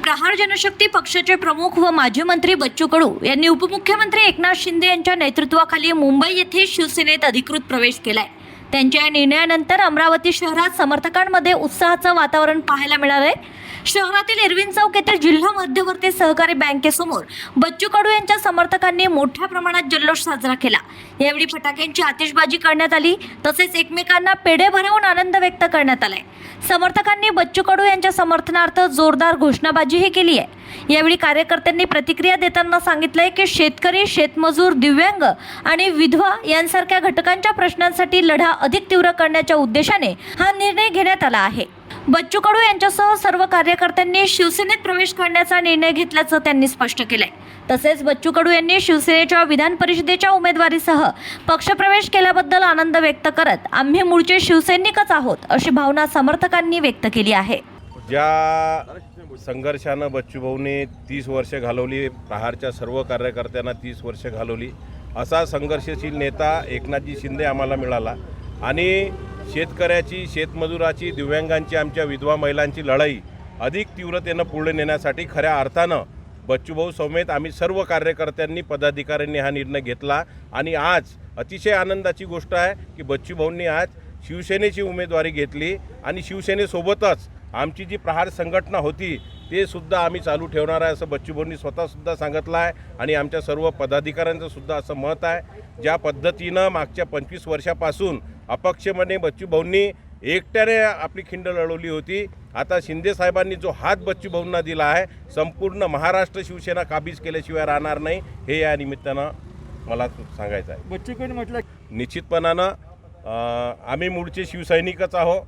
प्रहार जनशक्ती पक्षाचे प्रमुख व माजी मंत्री बच्चू कडू यांनी उपमुख्यमंत्री एकनाथ शिंदे यांच्या नेतृत्वाखाली मुंबई येथे शिवसेनेत अधिकृत प्रवेश केलाय। त्यांच्या या निर्णयानंतर अमरावती शहरात समर्थकांमध्ये उत्साहाचं वातावरण पाहायला मिळालंय। शहरातील एरविन चौक येथे जिल्हा मध्यवर्ती सहकारी बँकेसमोर बच्चू कडू यांच्या समर्थकांनी मोठ्या प्रमाणात जल्लोष साजरा केला। यावेळी फटाक्यांची आतिषबाजी करण्यात आली, तसेच एकमेकांना पेढे भरवून आनंद व्यक्त करण्यात आलाय। समर्थकांनी बच्चू कडू यांच्या समर्थनार्थ जोरदार घोषणाबाजीही केली आहे। यावेळी कार्यकर्त्यांनी प्रतिक्रिया देताना सांगितलंय की शेतकरी, शेतमजूर, दिव्यांग आणि विधवा यांसारख्या घटकांच्या प्रश्नांसाठी लढा अधिक तीव्र करण्याच्या उद्देशाने हा निर्णय घेण्यात आला आहे। बच्चू कडू यांच्यासह सर्व कार्यकर्त्यांनी शिवसेनेत प्रवेश करण्याचा निर्णय घेतल्याचं त्यांनी स्पष्ट केलंय। तसेच बच्चू कडू यांनी शिवसेनेच्या विधान परिषदेच्या उमेदवारीसह पक्षप्रवेश केल्याबद्दल आनंद व्यक्त करत आम्ही मूळचे शिवसैनिकच आहोत अशी भावना समर्थकांनी व्यक्त केली आहे। ज्या संघर्षानं बच्चूभाऊंनी 30 वर्ष घालवली, प्रहारच्या सर्व कार्यकर्त्यांना 30 वर्ष घालवली, असा संघर्षशील नेता एकनाथजी शिंदे आम्हाला मिळाला आणि शेतकऱ्याची, शेतमजुराची, दिव्यांगांची, आमच्या विधवा महिलांची लढाई अधिक तीव्रतेनं पुढे नेण्यासाठी खऱ्या अर्थानं बच्चूभाऊ समेत आम्ही सर्व कार्यकर्त्यांनी, पदाधिकाऱ्यांनी हा निर्णय घेतला आणि आज अतिशय आनंदाची गोष्ट आहे की बच्चूभाऊंनी आज शिवसेनेची उमेदवारी घेतली आणि शिवसेनेसोबतच आमची जी प्रहार संघटना होती ते सुद्धा आम्ही चालू ठेवणार आहे असं बच्चूभाऊंनी स्वतःसुद्धा सांगितलं आहे आणि आमच्या सर्व पदाधिकाऱ्यांचं सुद्धा असं मत आहे। ज्या पद्धतीनं मागच्या 25 वर्षापासून अपक्षपणे बच्चूभाऊंनी एकट्याने आपली खिंड लढवली होती, आता शिंदे साहेबांनी जो हात बच्चूभाऊंना दिला आहे, संपूर्ण महाराष्ट्र शिवसेना काबीज केल्याशिवाय राहणार नाही, हे या निमित्तानं मला सांगायचं आहे। बच्चूकडे म्हटलं निश्चितपणानं आम्ही मूळचे शिवसैनिकच आहोत।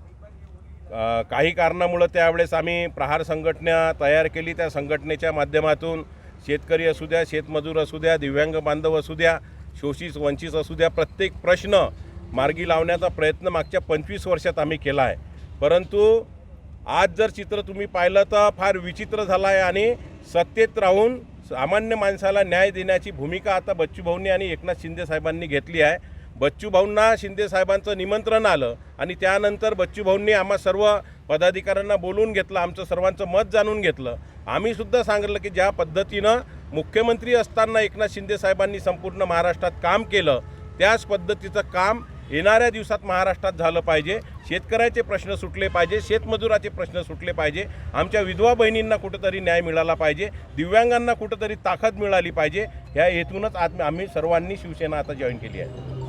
काही कारणामुळे त्यावेळेस आम्ही प्रहार संघटना तयार केली। त्या संघटनेच्या माध्यमातून शेतकरी असू द्या, शेतमजूर असू द्या, दिव्यांग बांधव असू द्या, शोषित वंचित असू द्या, प्रत्येक प्रश्न मार्गी लावण्याचा प्रयत्न मागच्या 25 वर्षात आम्ही केला आहे। परंतु आज जर चित्र तुम्ही पाहिलं तर फार विचित्र झालं आहे आणि सत्तेत राहून सामान्य माणसाला न्याय देण्याची भूमिका आता बच्चूभाऊंनी आणि एकनाथ शिंदे साहेबांनी घेतली आहे। बच्चूभाऊंना शिंदे साहेबांचं निमंत्रण आलं आणि त्यानंतर बच्चूभाऊंनी आम्हा सर्व पदाधिकाऱ्यांना बोलवून घेतलं, आमचं सर्वांचं मत जाणून घेतलं। आम्ही सुद्धा सांगितलं की ज्या पद्धतीनं मुख्यमंत्री असताना एकनाथ शिंदे साहेबांनी संपूर्ण महाराष्ट्रात काम केलं, त्याच पद्धतीचं काम येणाऱ्या दिवसात महाराष्ट्रात झालं पाहिजे। शेतकऱ्याचे प्रश्न सुटले पाहिजे, शेतमजुराचे प्रश्न सुटले पाहिजे, आमच्या विधवा बहिणींना कुठंतरी न्याय मिळाला पाहिजे, दिव्यांगांना कुठंतरी ताकद मिळाली पाहिजे। ह्या हेतूनच आज आम्ही सर्वांनी शिवसेना आता जॉईन केली आहे।